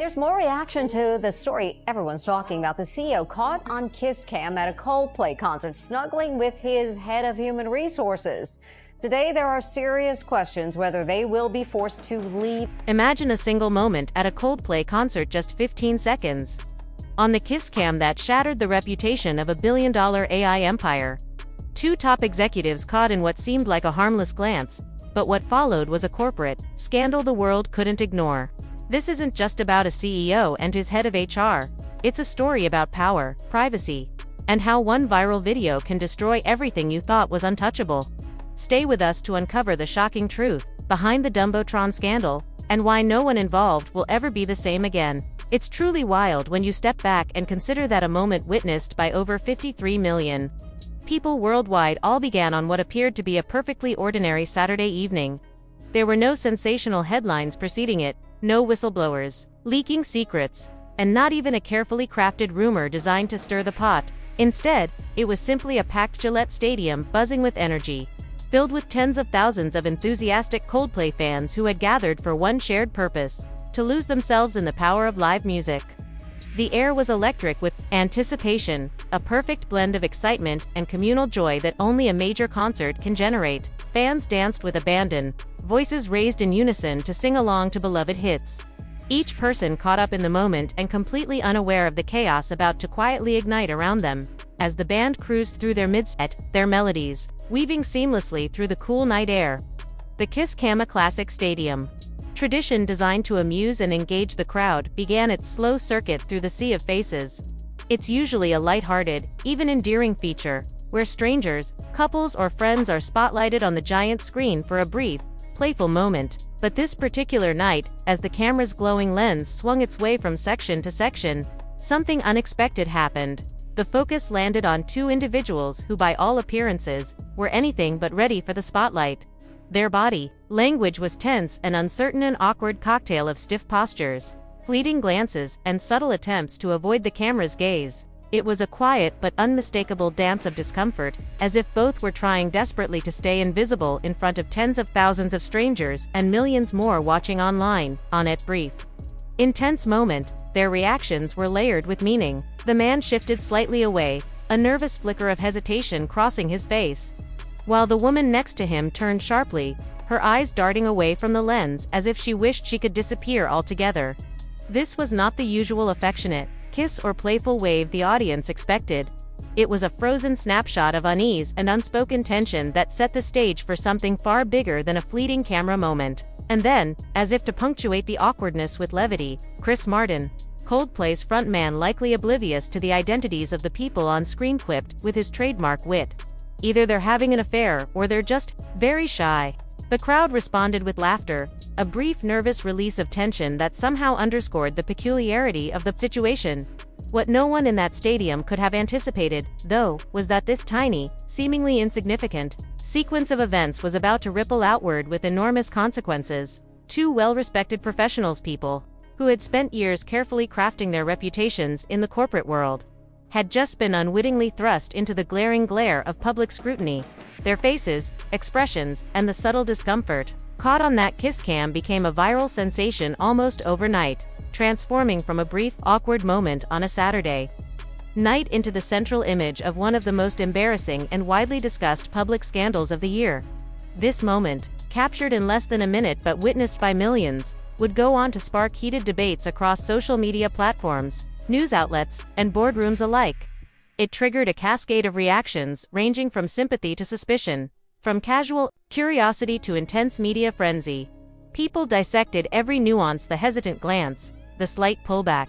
There's more reaction to the story everyone's talking about. The CEO caught on Kiss Cam at a Coldplay concert, snuggling with his head of human resources. Today, there are serious questions whether they will be forced to leave. Imagine a single moment at a Coldplay concert, just 15 seconds. On the Kiss Cam that shattered the reputation of a billion-dollar AI empire. Two top executives caught in what seemed like a harmless glance, but what followed was a corporate scandal the world couldn't ignore. This isn't just about a CEO and his head of HR. It's a story about power, privacy, and how one viral video can destroy everything you thought was untouchable. Stay with us to uncover the shocking truth behind the Jumbotron scandal, and why no one involved will ever be the same again. It's truly wild when you step back and consider that a moment witnessed by over 53 million people worldwide all began on what appeared to be a perfectly ordinary Saturday evening. There were no sensational headlines preceding it, no whistleblowers leaking secrets, and not even a carefully crafted rumor designed to stir the pot. Instead, it was simply a packed Gillette Stadium buzzing with energy, filled with tens of thousands of enthusiastic Coldplay fans who had gathered for one shared purpose: to lose themselves in the power of live music. The air was electric with anticipation, a perfect blend of excitement and communal joy that only a major concert can generate. Fans danced with abandon, voices raised in unison to sing along to beloved hits. Each person caught up in the moment and completely unaware of the chaos about to quietly ignite around them, as the band cruised through their mid-set, their melodies weaving seamlessly through the cool night air. The Kiss Cam Classic Stadium. Tradition designed to amuse and engage the crowd began its slow circuit through the sea of faces. It's usually a lighthearted, even endearing feature, where strangers, couples or friends are spotlighted on the giant screen for a brief, playful moment. But this particular night, as the camera's glowing lens swung its way from section to section, something unexpected happened. The focus landed on two individuals who, by all appearances, were anything but ready for the spotlight. Their body language was tense and uncertain, an awkward cocktail of stiff postures, fleeting glances, and subtle attempts to avoid the camera's gaze. It was a quiet but unmistakable dance of discomfort, as if both were trying desperately to stay invisible in front of tens of thousands of strangers and millions more watching online. On it brief, intense moment, their reactions were layered with meaning. The man shifted slightly away, a nervous flicker of hesitation crossing his face, while the woman next to him turned sharply, her eyes darting away from the lens as if she wished she could disappear altogether. This was not the usual affectionate kiss or playful wave the audience expected. It was a frozen snapshot of unease and unspoken tension that set the stage for something far bigger than a fleeting camera moment. And then, as if to punctuate the awkwardness with levity, Chris Martin, Coldplay's frontman, likely oblivious to the identities of the people on screen, quipped with his trademark wit, "Either they're having an affair or they're just very shy." The crowd responded with laughter, a brief nervous release of tension that somehow underscored the peculiarity of the situation. What no one in that stadium could have anticipated, though, was that this tiny, seemingly insignificant sequence of events was about to ripple outward with enormous consequences. Two well-respected professionals, people who had spent years carefully crafting their reputations in the corporate world, had just been unwittingly thrust into the glaring glare of public scrutiny. Their faces, expressions, and the subtle discomfort caught on that Kiss Cam became a viral sensation almost overnight, transforming from a brief, awkward moment on a Saturday night into the central image of one of the most embarrassing and widely discussed public scandals of the year. This moment, captured in less than a minute but witnessed by millions, would go on to spark heated debates across social media platforms, news outlets, and boardrooms alike. It triggered a cascade of reactions ranging from sympathy to suspicion, from casual curiosity to intense media frenzy. People dissected every nuance: the hesitant glance, the slight pullback,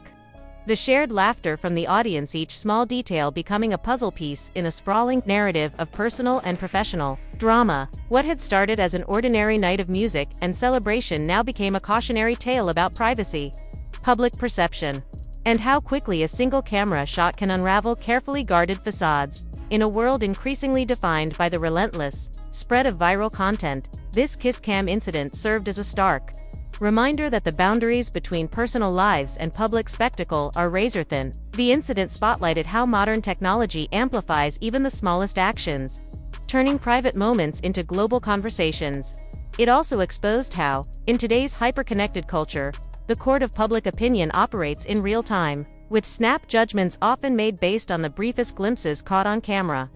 the shared laughter from the audience, each small detail becoming a puzzle piece in a sprawling narrative of personal and professional drama. What had started as an ordinary night of music and celebration now became a cautionary tale about privacy, public perception, and how quickly a single camera shot can unravel carefully guarded facades. In a world increasingly defined by the relentless spread of viral content, this Kiss Cam incident served as a stark reminder that the boundaries between personal lives and public spectacle are razor-thin. The incident spotlighted how modern technology amplifies even the smallest actions, turning private moments into global conversations. It also exposed how, in today's hyper-connected culture, the court of public opinion operates in real time, with snap judgments often made based on the briefest glimpses caught on camera.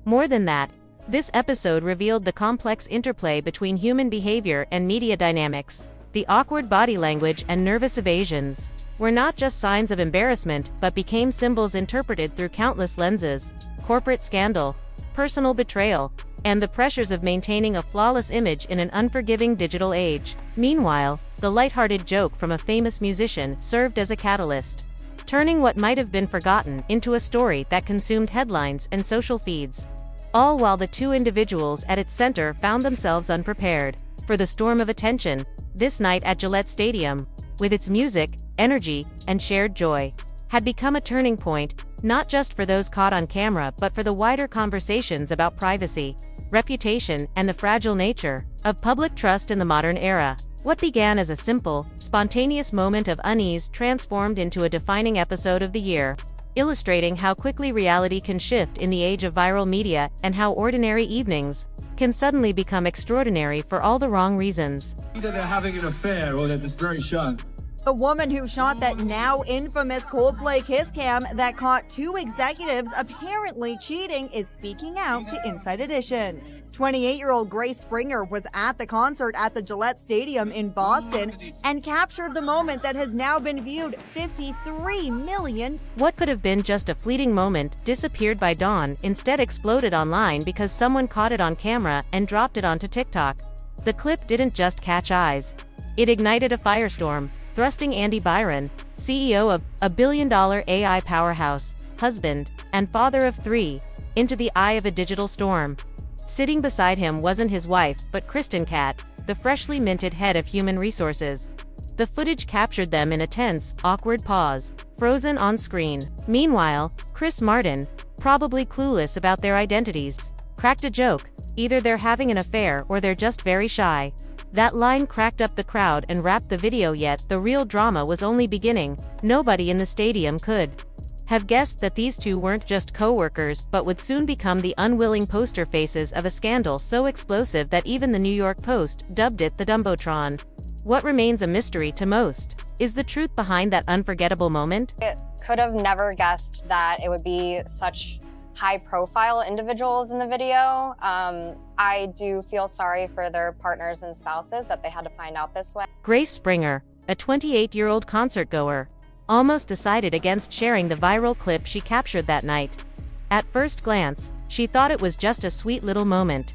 More than that, this episode revealed the complex interplay between human behavior and media dynamics. The awkward body language and nervous evasions were not just signs of embarrassment but became symbols interpreted through countless lenses: corporate scandal, personal betrayal, and the pressures of maintaining a flawless image in an unforgiving digital age. Meanwhile, the lighthearted joke from a famous musician served as a catalyst, turning what might have been forgotten into a story that consumed headlines and social feeds. All while the two individuals at its center found themselves unprepared for the storm of attention. This night at Gillette Stadium, with its music, energy, and shared joy, had become a turning point, not just for those caught on camera but for the wider conversations about privacy, reputation, and the fragile nature of public trust in the modern era. What began as a simple, spontaneous moment of unease transformed into a defining episode of the year, illustrating how quickly reality can shift in the age of viral media and how ordinary evenings can suddenly become extraordinary for all the wrong reasons. Either they're having an affair or they're just very shy. The woman who shot that now infamous Coldplay Kiss Cam that caught two executives apparently cheating is speaking out to Inside Edition. 28-year-old Grace Springer was at the concert at the Gillette Stadium in Boston and captured the moment that has now been viewed 53 million. What could have been just a fleeting moment disappeared by dawn, instead exploded online because someone caught it on camera and dropped it onto TikTok. The clip didn't just catch eyes. It ignited a firestorm, thrusting Andy Byron, CEO of a billion-dollar AI powerhouse, husband, and father of three, into the eye of a digital storm. Sitting beside him wasn't his wife, but Kristen Cat, the freshly minted head of human resources. The footage captured them in a tense, awkward pause, frozen on screen. Meanwhile, Chris Martin, probably clueless about their identities, cracked a joke: either they're having an affair or they're just very shy. That line cracked up the crowd and wrapped the video, yet the real drama was only beginning. Nobody in the stadium could have guessed that these two weren't just co-workers but would soon become the unwilling poster faces of a scandal so explosive that even the New York Post dubbed it the Dumbotron. What remains a mystery to most is the truth behind that unforgettable moment. It could have never guessed that it would be such high-profile individuals in the video. I do feel sorry for their partners and spouses that they had to find out this way. Grace Springer, a 28-year-old concert-goer, almost decided against sharing the viral clip she captured that night. At first glance, she thought it was just a sweet little moment.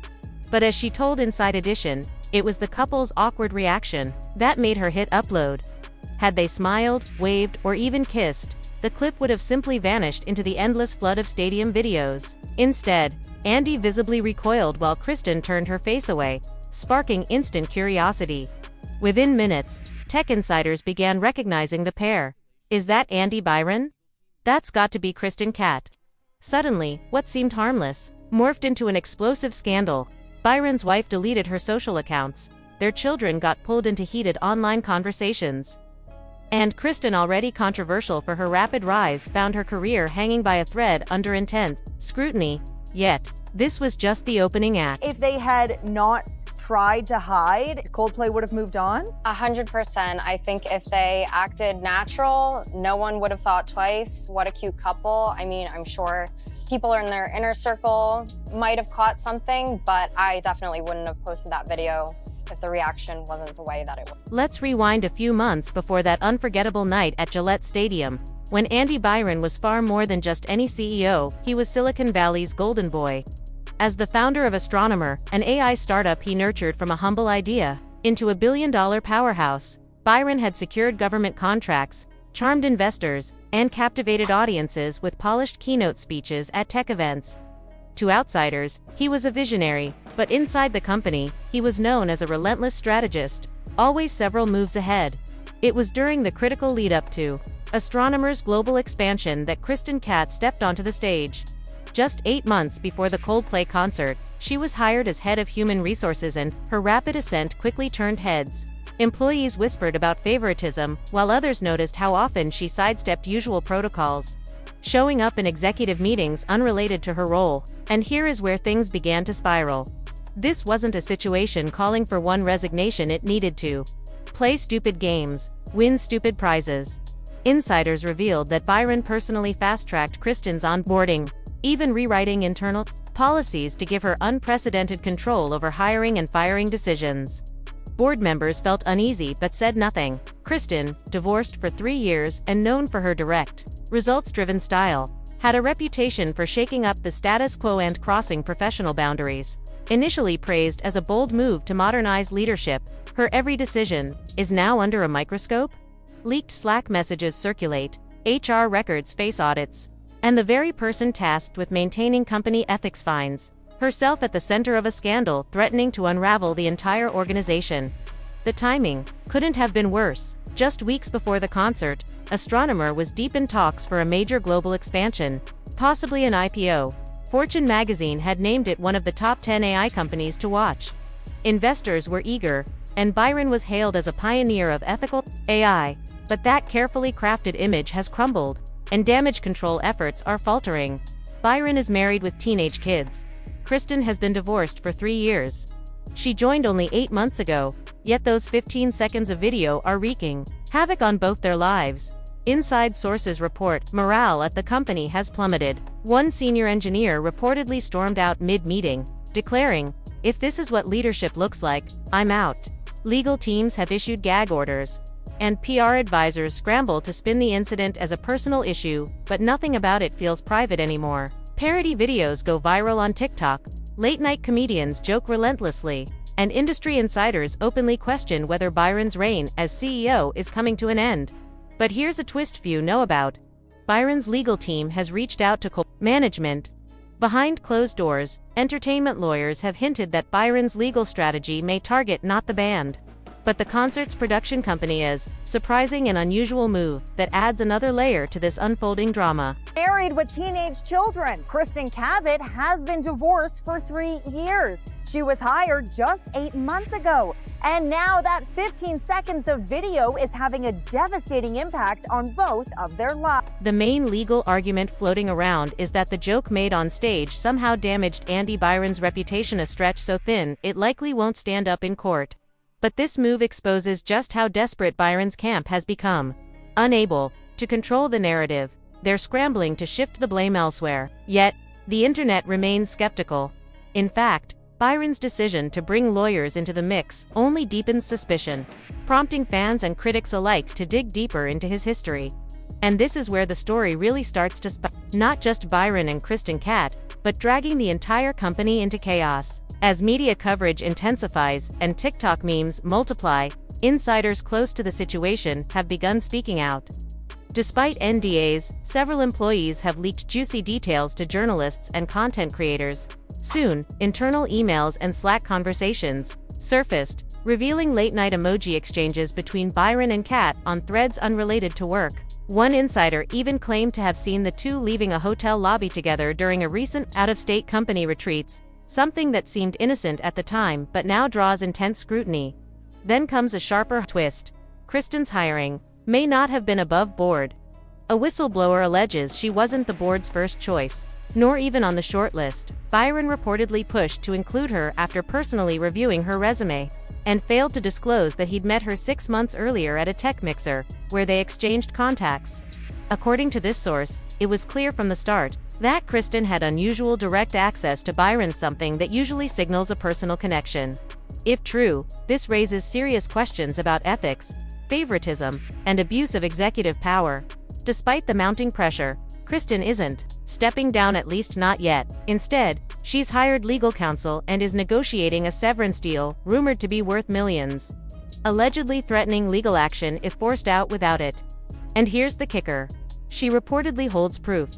But as she told Inside Edition, it was the couple's awkward reaction that made her hit upload. Had they smiled, waved, or even kissed, the clip would have simply vanished into the endless flood of stadium videos. Instead, Andy visibly recoiled while Kristen turned her face away, sparking instant curiosity. Within minutes, tech insiders began recognizing the pair. Is that Andy Byron? That's got to be Kristen Cat. Suddenly, what seemed harmless morphed into an explosive scandal. Byron's wife deleted her social accounts. Their children got pulled into heated online conversations. And Kristen, already controversial for her rapid rise, found her career hanging by a thread under intense scrutiny. Yet, this was just the opening act. If they had not tried to hide, Coldplay would have moved on? 100%. I think if they acted natural, no one would have thought twice. What a cute couple. I mean, I'm sure people in their inner circle might have caught something, but I definitely wouldn't have posted that video if the reaction wasn't the way that it was. Let's rewind a few months before that unforgettable night at Gillette Stadium, when Andy Byron was far more than just any CEO. He was Silicon Valley's golden boy. As the founder of Astronomer, an AI startup he nurtured from a humble idea into a billion-dollar powerhouse, Byron had secured government contracts, charmed investors, and captivated audiences with polished keynote speeches at tech events. To outsiders, he was a visionary, but inside the company, he was known as a relentless strategist, always several moves ahead. It was during the critical lead-up to Astronomer's global expansion that Kristen Cat stepped onto the stage. Just 8 months before the Coldplay concert, she was hired as head of human resources, and her rapid ascent quickly turned heads. Employees whispered about favoritism, while others noticed how often she sidestepped usual protocols, showing up in executive meetings unrelated to her role. And here is where things began to spiral. This wasn't a situation calling for one resignation, it needed to Play stupid games, win stupid prizes. Insiders revealed that Byron personally fast-tracked Kristen's onboarding, even rewriting internal policies to give her unprecedented control over hiring and firing decisions. Board members felt uneasy but said nothing. Kristen, divorced for 3 years and known for her direct, results-driven style, had a reputation for shaking up the status quo and crossing professional boundaries. Initially praised as a bold move to modernize leadership, her every decision is now under a microscope. Leaked Slack messages circulate, HR records face audits, and the very person tasked with maintaining company ethics finds herself at the center of a scandal threatening to unravel the entire organization. The timing couldn't have been worse. Just weeks before the concert, Astronomer was deep in talks for a major global expansion, possibly an IPO. Fortune magazine had named it one of the top 10 AI companies to watch. Investors were eager, and Byron was hailed as a pioneer of ethical AI, but that carefully crafted image has crumbled, and damage control efforts are faltering. Byron is married with teenage kids. Kristen has been divorced for 3 years. She joined only 8 months ago, yet those 15 seconds of video are wreaking havoc on both their lives. Inside sources report morale at the company has plummeted. One senior engineer reportedly stormed out mid-meeting, declaring, "If this is what leadership looks like, I'm out." Legal teams have issued gag orders, and PR advisors scramble to spin the incident as a personal issue, but nothing about it feels private anymore. Parody videos go viral on TikTok, late-night comedians joke relentlessly, and industry insiders openly question whether Byron's reign as CEO is coming to an end. But here's a twist few know about. Byron's legal team has reached out to Coldplay management. Behind closed doors, entertainment lawyers have hinted that Byron's legal strategy may target not the band, but the concert's production company is surprising and unusual move that adds another layer to this unfolding drama. Married with teenage children, Kristen Cabot has been divorced for 3 years. She was hired just 8 months ago, and now that 15 seconds of video is having a devastating impact on both of their lives. The main legal argument floating around is that the joke made on stage somehow damaged Andy Byron's reputation, a stretch so thin it likely won't stand up in court. But this move exposes just how desperate Byron's camp has become. Unable to control the narrative, they're scrambling to shift the blame elsewhere. Yet, the internet remains skeptical. In fact, Byron's decision to bring lawyers into the mix only deepens suspicion, prompting fans and critics alike to dig deeper into his history. And this is where the story really starts to not just Byron and Kristen Cat, but dragging the entire company into chaos. As media coverage intensifies and TikTok memes multiply, insiders close to the situation have begun speaking out. Despite NDAs, several employees have leaked juicy details to journalists and content creators. Soon, internal emails and Slack conversations surfaced, revealing late-night emoji exchanges between Byron and Kat on threads unrelated to work. One insider even claimed to have seen the two leaving a hotel lobby together during a recent out-of-state company retreats, something that seemed innocent at the time but now draws intense scrutiny. Then comes a sharper twist. Kristen's hiring may not have been above board. A whistleblower alleges she wasn't the board's first choice, nor even on the short list. Byron reportedly pushed to include her after personally reviewing her resume, and failed to disclose that he'd met her 6 months earlier at a tech mixer, where they exchanged contacts. According to this source, it was clear from the start that Kristen had unusual direct access to Byron, something that usually signals a personal connection. If true, this raises serious questions about ethics, favoritism, and abuse of executive power. Despite the mounting pressure, Kristen isn't stepping down, at least not yet. Instead, she's hired legal counsel and is negotiating a severance deal rumored to be worth millions, allegedly threatening legal action if forced out without it. And here's the kicker. She reportedly holds proof.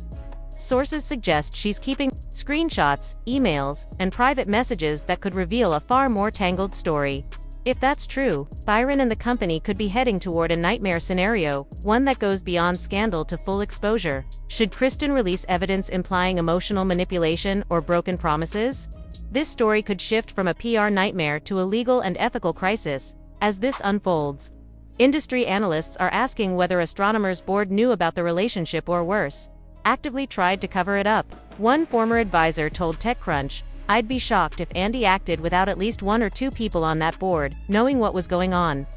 Sources suggest she's keeping screenshots, emails, and private messages that could reveal a far more tangled story. If that's true, Byron and the company could be heading toward a nightmare scenario, one that goes beyond scandal to full exposure. Should Kristen release evidence implying emotional manipulation or broken promises? This story could shift from a PR nightmare to a legal and ethical crisis. As this unfolds, industry analysts are asking whether Astronomer's board knew about the relationship or worse, actively tried to cover it up. One former advisor told TechCrunch, "I'd be shocked if Andy acted without at least 1 or 2 people on that board knowing what was going on."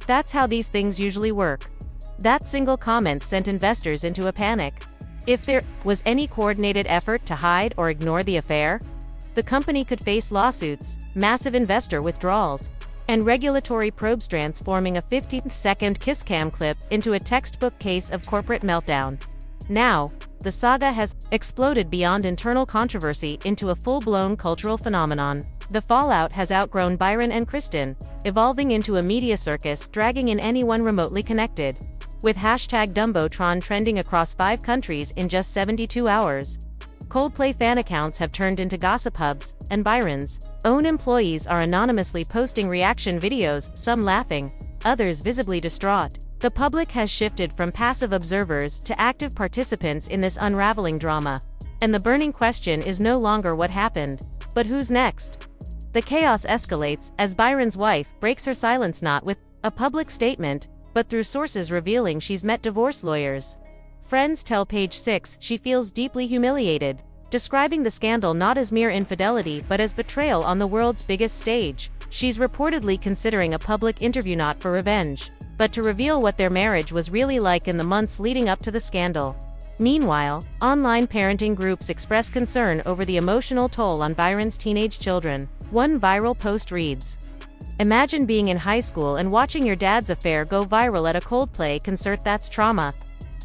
That's how these things usually work. That single comment sent investors into a panic. If there was any coordinated effort to hide or ignore the affair, the company could face lawsuits, massive investor withdrawals, and regulatory probes, transforming a 15-second kiss cam clip into a textbook case of corporate meltdown. Now, the saga has exploded beyond internal controversy into a full-blown cultural phenomenon. The fallout has outgrown Byron and Kristen, evolving into a media circus dragging in anyone remotely connected. With hashtag Dumbotron trending across 5 countries in just 72 hours. Coldplay fan accounts have turned into gossip hubs, and Byron's own employees are anonymously posting reaction videos, some laughing, others visibly distraught. The public has shifted from passive observers to active participants in this unraveling drama. And the burning question is no longer what happened, but who's next? The chaos escalates as Byron's wife breaks her silence, not with a public statement, but through sources revealing she's met divorce lawyers. Friends tell Page 6 she feels deeply humiliated, describing the scandal not as mere infidelity but as betrayal on the world's biggest stage. She's reportedly considering a public interview not for revenge, but to reveal what their marriage was really like in the months leading up to the scandal. Meanwhile, online parenting groups express concern over the emotional toll on Byron's teenage children. One viral post reads, "Imagine being in high school and watching your dad's affair go viral at a Coldplay concert. That's trauma."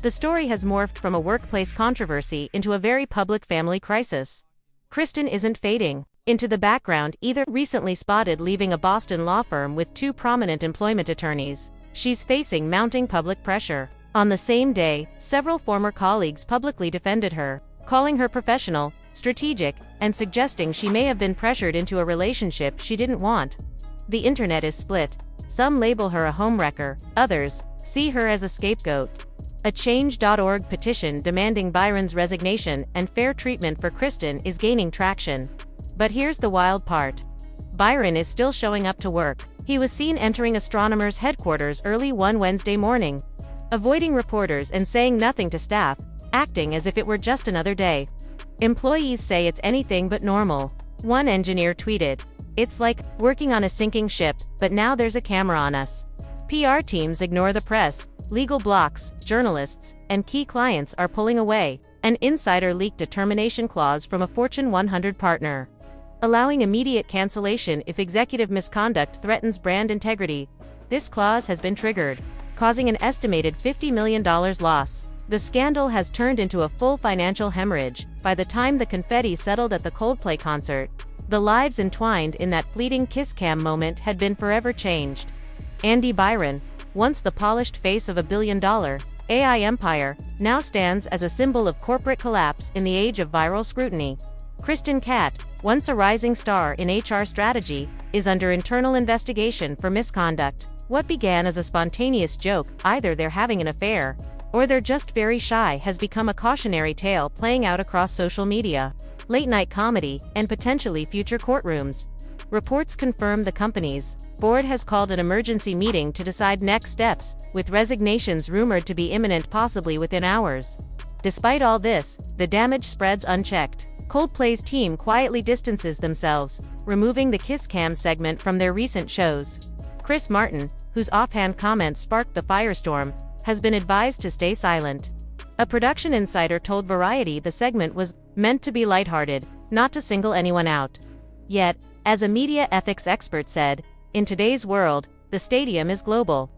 The story has morphed from a workplace controversy into a very public family crisis. Kristen isn't fading into the background either. Recently spotted leaving a Boston law firm with 2 prominent employment attorneys, she's facing mounting public pressure. On the same day, several former colleagues publicly defended her, calling her professional, strategic, and suggesting she may have been pressured into a relationship she didn't want. The internet is split. Some label her a homewrecker, others see her as a scapegoat. A Change.org petition demanding Byron's resignation and fair treatment for Kristen is gaining traction. But here's the wild part. Byron is still showing up to work. He was seen entering Astronomers headquarters early one Wednesday morning, avoiding reporters and saying nothing to staff, acting as if it were just another day. Employees say it's anything but normal. One engineer tweeted, "It's like working on a sinking ship, but now there's a camera on us." PR teams ignore the press, legal blocks, journalists, and key clients are pulling away. An insider leaked a termination clause from a Fortune 100 partner, allowing immediate cancellation if executive misconduct threatens brand integrity. This clause has been triggered, causing an estimated $50 million loss. The scandal has turned into a full financial hemorrhage. By the time the confetti settled at the Coldplay concert, the lives entwined in that fleeting kiss cam moment had been forever changed. Andy Byron, once the polished face of a billion-dollar AI empire, now stands as a symbol of corporate collapse in the age of viral scrutiny. Kristen Catt, once a rising star in HR strategy, is under internal investigation for misconduct. What began as a spontaneous joke, either they're having an affair, or they're just very shy, has become a cautionary tale playing out across social media, late-night comedy, and potentially future courtrooms. Reports confirm the company's board has called an emergency meeting to decide next steps, with resignations rumored to be imminent, possibly within hours. Despite all this, the damage spreads unchecked. Coldplay's team quietly distances themselves, removing the kiss cam segment from their recent shows. Chris Martin, whose offhand comments sparked the firestorm, has been advised to stay silent. A production insider told Variety the segment was meant to be lighthearted, not to single anyone out. Yet, as a media ethics expert said, in today's world, the stadium is global.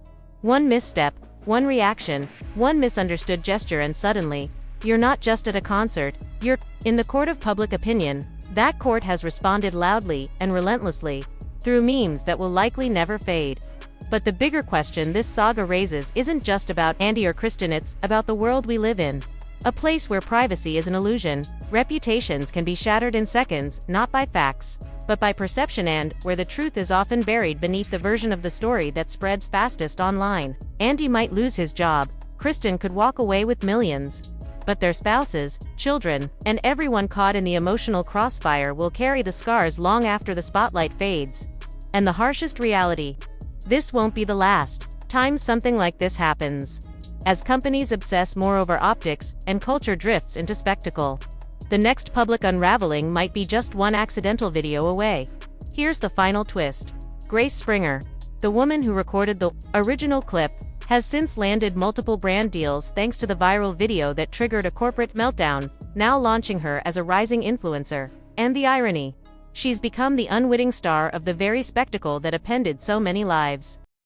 One misstep, one reaction, one misunderstood gesture, and suddenly, you're not just at a concert, you're in the court of public opinion. That court has responded loudly and relentlessly, through memes that will likely never fade. But the bigger question this saga raises isn't just about Andy or Kristen, it's about the world we live in. A place where privacy is an illusion, reputations can be shattered in seconds, not by facts, but by perception, and where the truth is often buried beneath the version of the story that spreads fastest online. Andy might lose his job, Kristen could walk away with millions. But their spouses, children, and everyone caught in the emotional crossfire will carry the scars long after the spotlight fades. And the harshest reality: this won't be the last time something like this happens. As companies obsess more over optics and culture drifts into spectacle, the next public unraveling might be just one accidental video away. Here's the final twist. Grace Springer, The woman who recorded the original clip has since landed multiple brand deals thanks to the viral video that triggered a corporate meltdown, now launching her as a rising influencer. And the irony: she's become the unwitting star of the very spectacle that upended so many lives.